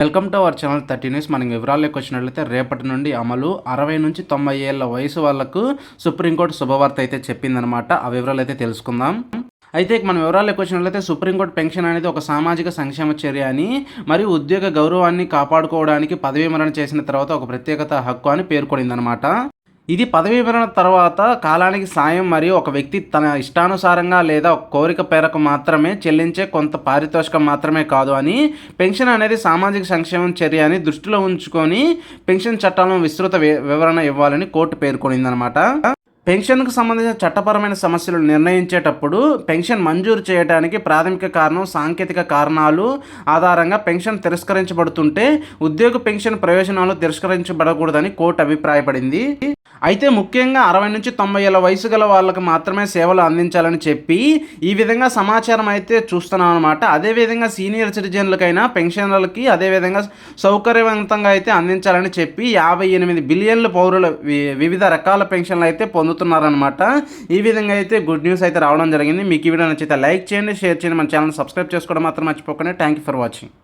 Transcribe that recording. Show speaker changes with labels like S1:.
S1: Welcome to our channel 30 news. మనకి వివరాల్లోకి వచ్చినట్లయితే రేపటి నుండి అమలు 60 నుంచి 90 ఏళ్ల వయసు వాళ్లకు సుప్రీంకోర్టు శుభవార్త అయితే చెప్పిందనమాట. ఆ వివరాలు అయితే తెలుసుకుందాం. అయితే మనం వివరాల్లోకి వచ్చినట్లయితే సుప్రీంకోర్టు పెన్షన్ అనేది ఒక సామాజిక సంక్షేమ చర్య అని, మరియు ఉద్యోగ గౌరవాన్ని కాపాడుకోవడానికి పదవీ విరమణ చేసిన తర్వాత ఒక ప్రత్యేకత హక్కు అని పేర్కొనిందనమాట. ఇది పదవీ విరమణ తర్వాత కాలానికి సాయం మరియు ఒక వ్యక్తి తన ఇష్టానుసారంగా లేదా ఒక కోరిక మేరకు మాత్రమే చెల్లించే కొంత పారితోషికం మాత్రమే కాదు అని, పెన్షన్ అనేది సామాజిక సంక్షేమం చర్య అని దృష్టిలో ఉంచుకొని పెన్షన్ చట్టాలను విస్తృత వివరణ ఇవ్వాలని కోర్టు పేర్కొనిందనమాట. పెన్షన్కు సంబంధించిన చట్టపరమైన సమస్యలు నిర్ణయించేటప్పుడు పెన్షన్ మంజూరు చేయడానికి ప్రాథమిక కారణం సాంకేతిక కారణాలు ఆధారంగా పెన్షన్ తిరస్కరించబడుతుంటే ఉద్యోగ పెన్షన్ ప్రయోజనాలు తిరస్కరించబడకూడదని కోర్టు అభిప్రాయపడింది. అయితే ముఖ్యంగా 60 నుంచి 90 ఏళ్ళ వయసు గల వాళ్ళకి మాత్రమే సేవలు అందించాలని చెప్పి ఈ విధంగా సమాచారం అయితే చూస్తున్నాం అనమాట. అదేవిధంగా సీనియర్ సిటిజన్లకైనా పెన్షన్లకి అదేవిధంగా సౌకర్యవంతంగా అయితే అందించాలని చెప్పి 58 బిలియన్ల పౌరుల వివిధ రకాల పెన్షన్లు అయితే పొందుతున్నారనమాట. ఈ విధంగా అయితే గుడ్ న్యూస్ అయితే రావడం జరిగింది. మీకు ఈ వీడియో నచ్చితే లైక్ చేయండి, షేర్ చేయండి, మన ఛానల్ సబ్స్క్రైబ్ చేసుకోవడం మాత్రం మర్చిపోకండి. Thank you for watching.